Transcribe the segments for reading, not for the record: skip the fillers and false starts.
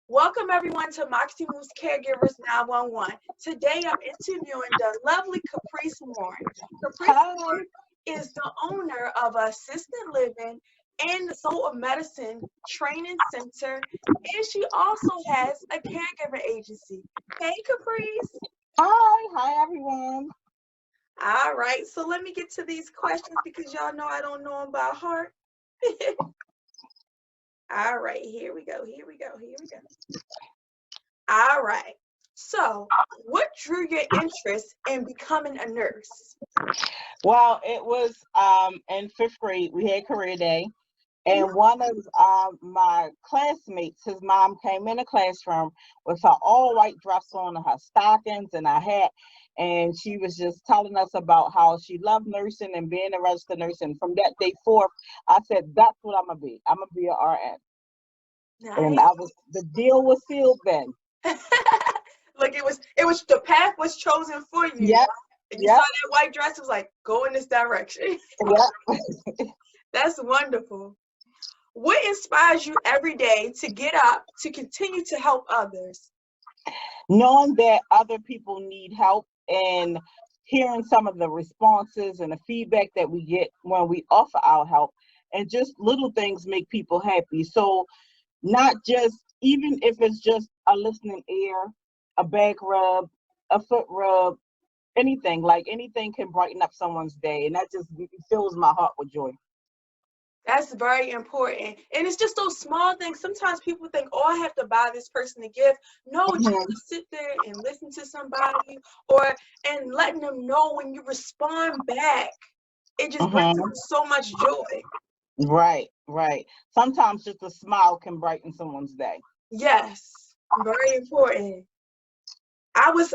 Welcome everyone to Moxie Moves Caregivers 911. Today I'm interviewing the lovely Caprice Warren. Caprice Hi. Warren is the owner of Assisted Living and the Soul of Medicine Training Center, and she also has a caregiver agency. Hey Caprice. Hi, everyone. All right, so let me get to these questions because y'all know I don't know them by heart. All right, here we go. All right. So, what drew your interest in becoming a nurse? Well, it was in fifth grade. We had career day, Mhm. and one of my classmates, his mom came in the classroom with her all white dress on, and her stockings, and her hat, and she was just telling us about how she loved nursing and being a registered nurse. And from that day forth, I said, "That's what I'm gonna be. I'm gonna be an RN." And Nice. I was the deal was sealed then. Look, it was the path was chosen for you. Yep. And you saw Yep. that white dress, it was like, go in this direction. Yep. That's wonderful. What inspires you every day to get up to continue to help others? Knowing that other people need help and hearing some of the responses and the feedback that we get when we offer our help, and just little things make people happy. So not just, even if it's just a listening ear, a back rub, a foot rub, anything, like anything can brighten up someone's day, and that just fills my heart with joy. That's very important. And it's just those small things. Sometimes people think, oh, I have to buy this person a gift. No, just Mhm, to sit there and listen to somebody or and letting them know when you respond back. It just brings them mhm. so much joy. Right, right. Sometimes just a smile can brighten someone's day. Yes, very important. I was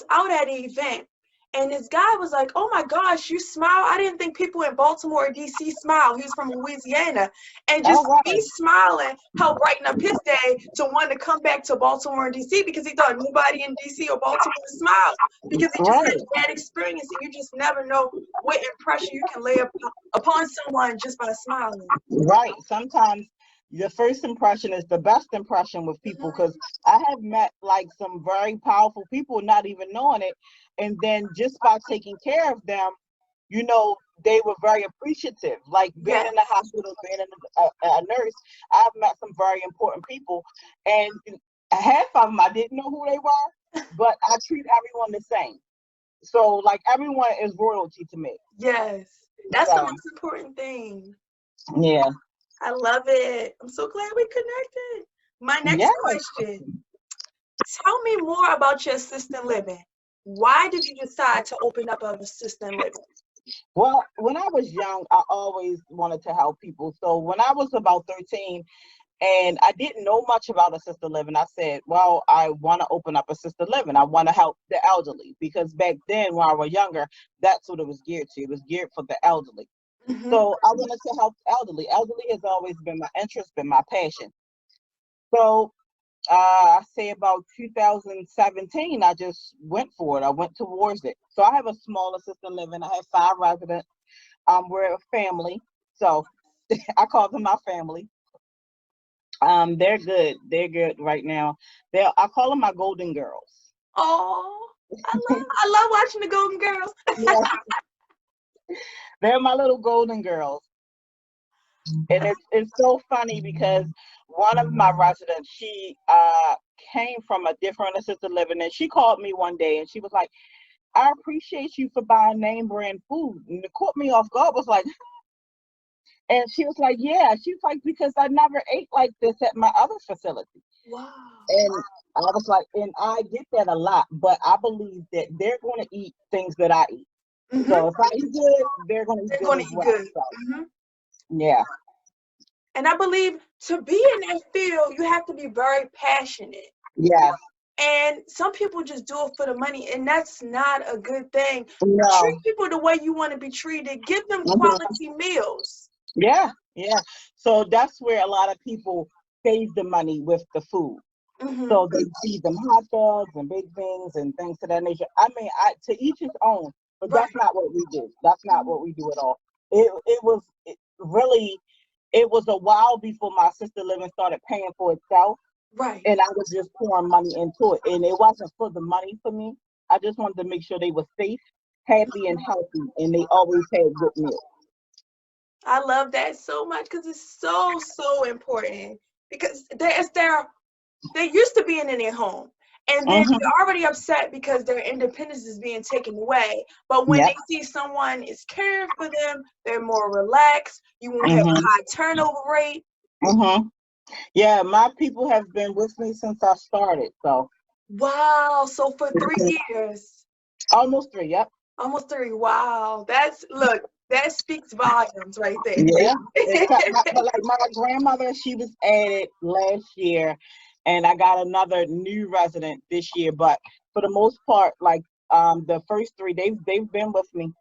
out at an event and this guy was like, "Oh my gosh, you smile. I didn't think people in Baltimore or DC smile." He was from Louisiana. And Oh just wow. me smiling helped brighten up his day to want to come back to Baltimore and DC because he thought nobody in DC or Baltimore smiled because he just had Right. a bad experience and you just never know what impression you can lay upon someone just by smiling. Right. Sometimes the first impression is the best impression with people, Mhm. because I have met like some very powerful people not even knowing it. And then just by taking care of them, they were very appreciative. Like being in the Yes. hospital, being a nurse, I've met some very important people. And half of them, I didn't know who they were, but I treat everyone the same. So, like, everyone is royalty to me. Yes. That's the So, most important thing. yeah. I love it. I'm so glad we connected. My Yeah. next question, tell me more about your assisted living. Why did you decide to open up an assisted living? Well, when I was young, I always wanted to help people. So when I was about 13 and I didn't know much about assisted living, I said, well, I want to open up assisted living. I want to help the elderly, because back then when I was younger, that's what it was geared to. It was geared for the elderly. Hmm. So I wanted to help the elderly. Elderly has always been my interest, been my passion. So I say about 2017, I just went for it. I went towards it. So I have a small assisted living. I have 5 residents. We're a family, so I call them my family. They're good. They're good right now. I call them my golden girls. Oh, I love watching the Golden Girls. Yeah, they're my little golden girls. And it's so funny because one of my residents, she came from a different assisted living, and she called me one day and she was like, "I appreciate you for buying name brand food." And it caught me off guard. Was like, and she was like, "Yeah." She's like, "Because I never ate like this at my other facility." Wow. And I was like, and I get that a lot, but I believe that they're going to eat things that I eat. Hmm. So if I eat good, they're going to eat They're good going as to eat well. good. So Hmm. yeah. And I believe to be in that field, you have to be very passionate. Yes. And some people just do it for the money, and that's not a good thing. Treat No. people the way you want to be treated. Give them Mhm. quality meals. Yeah. Yeah. So that's where a lot of people save the money with the food. Hmm. So they feed them hot dogs and big things and things to that nature. I mean, to each his own, but Right. that's not what we do. That's not what we do at all. It was a while before my sister living started paying for itself. Right. and I was just pouring money into it. And it wasn't for the money for me. I just wanted to make sure they were safe, happy, and healthy, and they always had good meals. I love that so much because it's so, so important. Because they're used to being in their home. And then Mm-hmm. they're already upset because their independence is being taken away. But when Yep. they see someone is caring for them, they're more relaxed. You won't have a Mm-hmm. high turnover rate. Mm-hmm. Yeah, my people have been with me since I started, so Wow. So for 3 years, almost 3. Yep. almost three. Wow. Look, that speaks volumes right there. Yeah. But like my grandmother, she was added last year, and I got another new resident this year. But for the most part, like the first 3, they've been with me.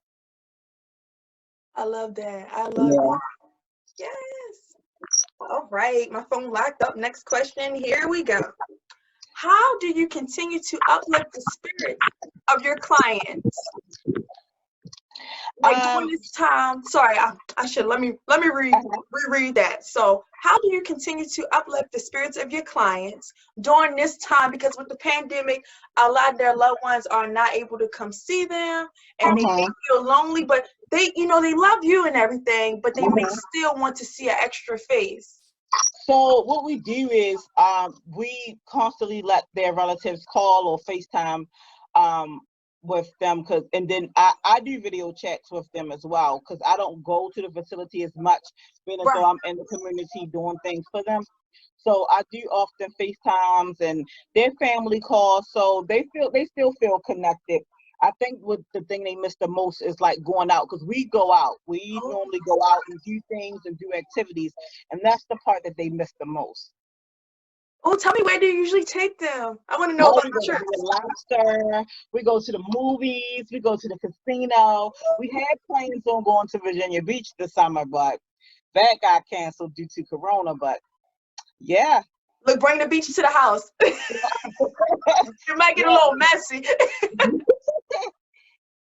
I love that. I love Yeah. it. Yes. All right. My phone locked up. Next question. Here we go. How do you continue to uplift the spirits of your clients? Like during Um. this time, sorry, I should reread that. So, how do you continue to uplift the spirits of your clients during this time? Because with the pandemic, a lot of their loved ones are not able to come see them, and they may Mhm. feel lonely. But they love you and everything, but they may Mhm. still want to see an extra face. So what we do is we constantly let their relatives call or FaceTime um, with them, and then I do video chats with them as well, because I don't go to the facility as much, being as though Right. I'm in the community doing things for them. So I do often FaceTimes and their family calls, so they still feel connected. I think what the thing they miss the most is like going out, because we go out. We Oh, normally go out and do things and do activities, and that's the part that they miss the most. oh, tell me, where do you usually take them? I want to know Oh, about we the go to trips. the lobster, we go to the movies, we go to the casino. We had plans on going to Virginia Beach this summer, but that got canceled due to Corona. But yeah. Look, bring the beach to the house. It might get a Yeah. little messy.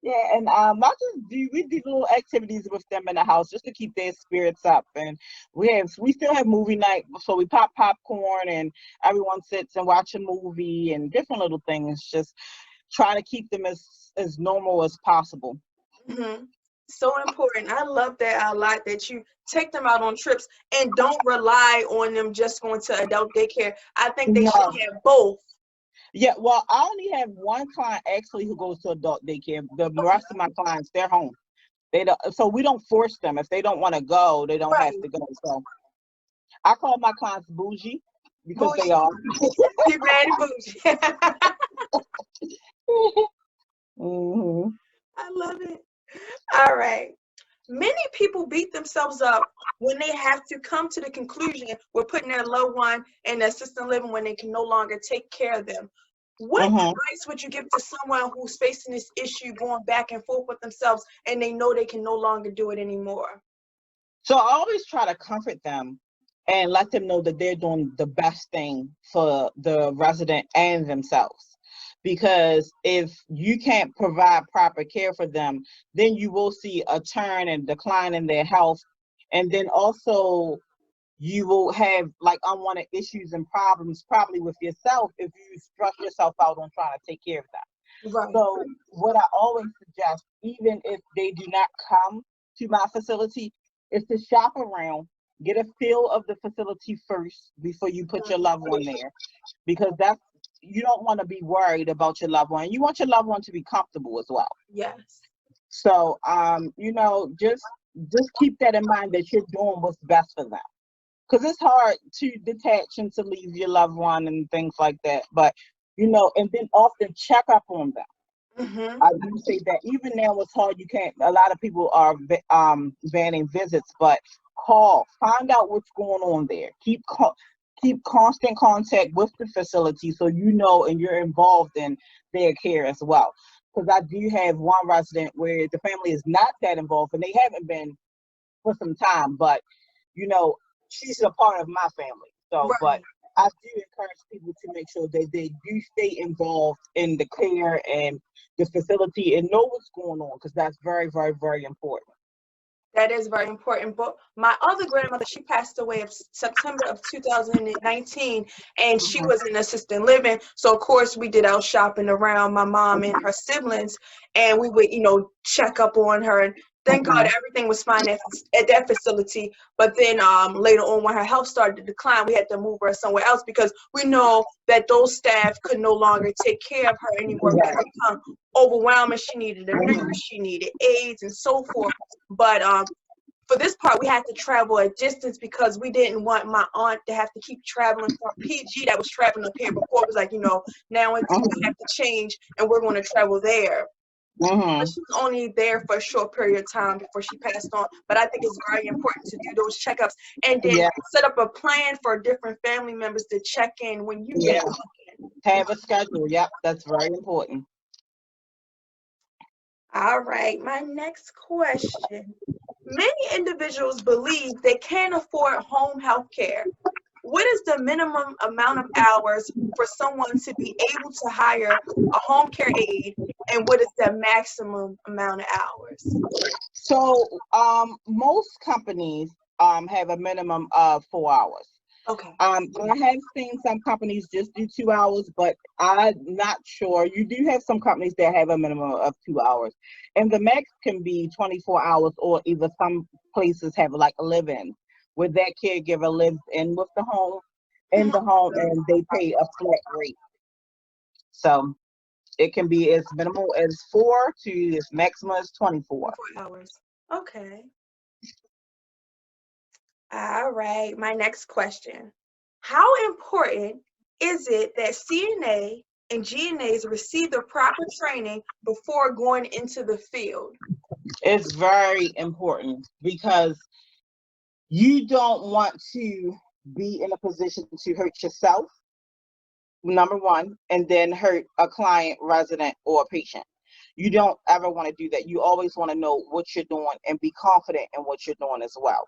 Yeah, and I just do we do little activities with them in the house just to keep their spirits up. And we still have movie night, so we pop popcorn and everyone sits and watch a movie and different little things. Just try to keep them as normal as possible. Hmm. So important. I love that a lot that you take them out on trips and don't rely on them just going to adult daycare. I think they should No. have both. Yeah, well, I only have one client actually who goes to adult daycare. The Okay. rest of my clients, they're home. They don't, so we don't force them. If they don't want to go, they don't have Right. to go. So I call my clients bougie because they Bougie. are. Be ready, bougie. Hmm. I love it. All right. Many people beat themselves up when they have to come to the conclusion we're putting their loved one in assisted living when they can no longer take care of them. What Hmm. advice would you give to someone who's facing this issue going back and forth with themselves and they know they can no longer do it anymore? So I always try to comfort them and let them know that they're doing the best thing for the resident and themselves. Because if you can't provide proper care for them, then you will see a turn and decline in their health. And then also you will have like unwanted issues and problems probably with yourself if you stress yourself out on trying to take care of them. Right. So what I always suggest, even if they do not come to my facility, is to shop around, get a feel of the facility first before you put your loved one there, because that's you don't want to be worried about your loved one. You want your loved one to be comfortable as well. Yes. So just keep that in mind that you're doing what's best for them. Because it's hard to detach and to leave your loved one and things like that. But and then often check up on them. Mm-hmm. I do say that even now it's hard. You can't. A lot of people are banning visits, but call, find out what's going on there. Keep constant contact with the facility so you know and you're involved in their care as well. Because I do have one resident where the family is not that involved and they haven't been for some time, but you know she's a part of my family. So, but Right. I do encourage people to make sure that they do stay involved in the care and the facility and know what's going on, because that's very, very, very important. That is very important. But my other grandmother, she passed away of September of 2019, and she Mhm. was in assisted living. So of course we did our shopping around my mom and her siblings, and we would, check up on her. And thank God Mhm. everything was fine at that facility. But then later on, when her health started to decline, we had to move her somewhere else because we know that those staff could no longer take care of her anymore because it Right. become overwhelming. She needed a Mhm. nurse, she needed aides, and so forth. But for this part, we had to travel a distance because we didn't want my aunt to have to keep traveling from PG that was traveling up here before. It was like, now we Mhm. have to change and we're going to travel there. But Mhm. she was only there for a short period of time before she passed on. But I think it's very important to do those checkups and then Yeah. set up a plan for different family members to check in when you can't Yeah. check in. Have a schedule. Yep, that's very important. All right, my next question. Many individuals believe they can't afford home health care. What is the minimum amount of hours for someone to be able to hire a home care aide, and what is the maximum amount of hours? So, most companies have a minimum of 4 hours. Okay. I have seen some companies just do 2 hours, but I'm not sure. You do have some companies that have a minimum of 2 hours, and the max can be 24 hours, or either some places have like a live-in, where that caregiver lives in with the home, in the home, and they pay a flat rate. So it can be as minimal as 4 to as maximum as 24. 4 hours. Okay. All right. My next question. How important is it that CNA and GNAs receive the proper training before going into the field? It's very important because you don't want to be in a position to hurt yourself, number one, and then hurt a client, resident, or a patient. You don't ever want to do that. You always want to know what you're doing and be confident in what you're doing as well.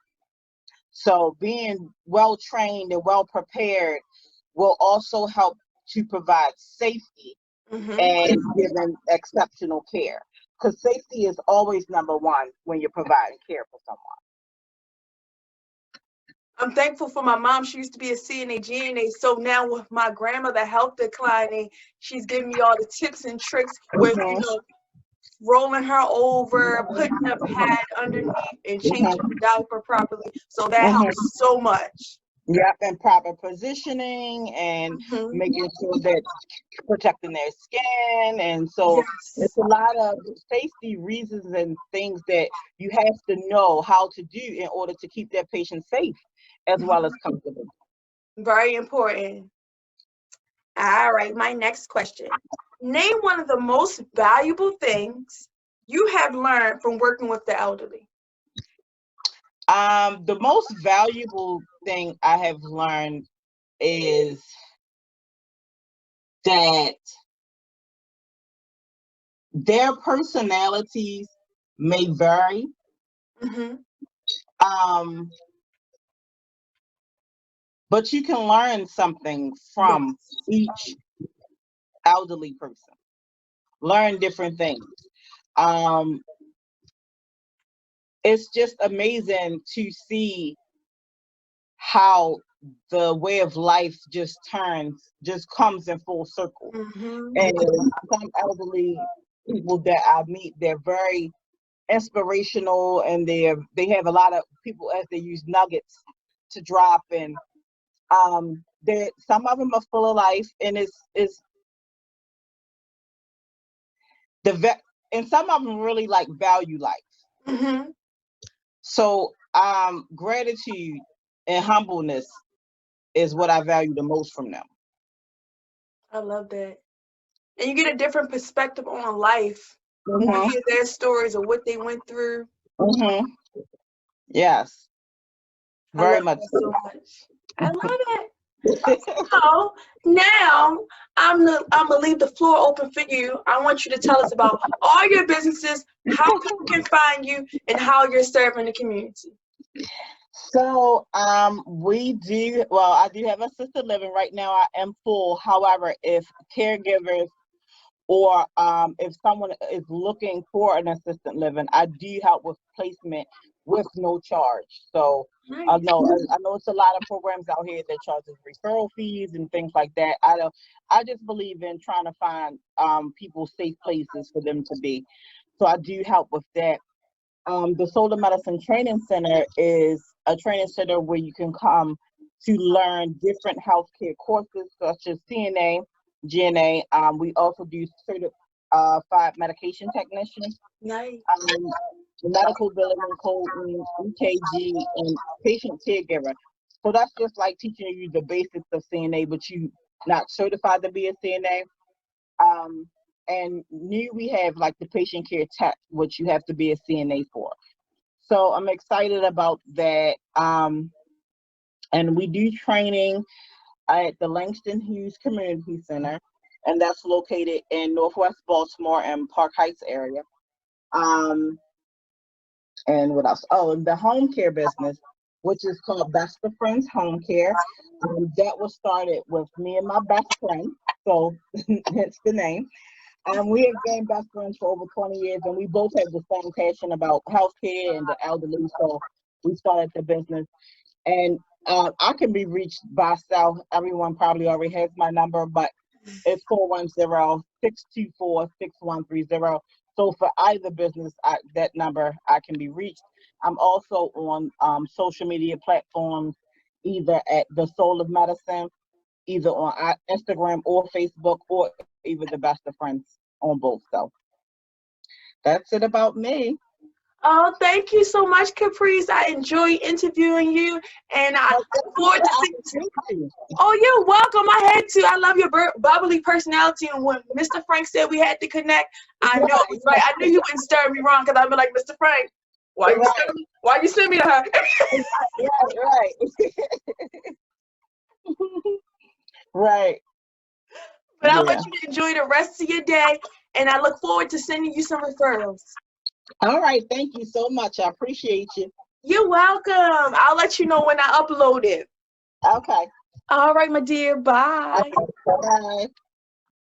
So being well trained and well prepared will also help to provide safety Mm-hmm. and giving exceptional care. Because safety is always number one when you're providing care for someone. I'm thankful for my mom. She used to be a CNA, GNA. So now with my grandmother health declining, she's giving me all the tips and tricks with, Mhm. rolling her over, putting a pad underneath, and changing Mhm. the diaper properly. So that Mhm. helps so much. Yep, and proper positioning and Hmm. making sure that protecting their skin. And so it's Yes. a lot of safety reasons and things that you have to know how to do in order to keep that patient safe as well as Mhm. comfortable. Very important. All right, my next question. Name one of the most valuable things you have learned from working with the elderly. The most valuable thing I have learned is that their personalities may vary. Hmm. Um, but you can learn something from Yes. each elderly person, learn different things. Um, it's just amazing to see how the way of life just comes in full circle. Hmm. And some elderly people that I meet, they're very inspirational, and they have a lot of people as they use nuggets to drop. And they some of them are full of life, and it's the and some of them really like value life. Hmm. So gratitude and humbleness is what I value the most from them. I love that. And you get a different perspective on life when you Hmm. hear their stories of what they went through. Hmm. Yes, I love very much that so. so much. I love it. So now I'm gonna leave the floor open for you. I want you to tell us about all your businesses, how people can find you, and how you're serving the community. So we do well, I do have assisted living right now. I am full. However, if caregivers or if someone is looking for an assisted living, I do help with placement with no charge. So I Nice. know it's a lot of programs out here that charges referral fees and things like that. I just believe in trying to find people safe places for them to be. So I do help with that. The Solar Medicine Training Center is a training center where you can come to learn different healthcare courses such as CNA, GNA. We also do certified medication technician, Nice. medical billing and coding, EKG, and patient caregiver. So that's just like teaching you the basics of CNA, but you not certified to be a CNA. And new we have like the patient care tech, which you have to be a CNA for. So I'm excited about that. And we do training at the Langston Hughes Community Center, and that's located in Northwest Baltimore and Park Heights area. And what else? Oh, the home care business, which is called Best of Friends Home Care. That was started with me and my best friend. So hence the name. We have been best friends for over 20 years, and we both have the same passion about healthcare and the elderly. So we started the business, and I can be reached by cell. Everyone probably already has my number, but it's 410-624-6130. So for either business, that number I can be reached. I'm also on social media platforms, either at the Soul of Medicine, either on Instagram or Facebook, or either the Best of Friends on both. So that's it about me. Oh, thank you so much, Caprice. I enjoy interviewing you, and I look forward to seeing you. Oh, you're welcome. I had to. I love your bubbly personality, and when Mr. Frank said we had to connect, I knew it was right. I knew you wouldn't stir me wrong, because I'd be like, Mr. Frank, why you send me to her? Right. Right. But I want you to enjoy the rest of your day, and I look forward to sending you some referrals. All right. Thank you so much. I appreciate you. You're welcome. I'll let you know when I upload it. Okay. All right, my dear. Bye. Okay. Bye.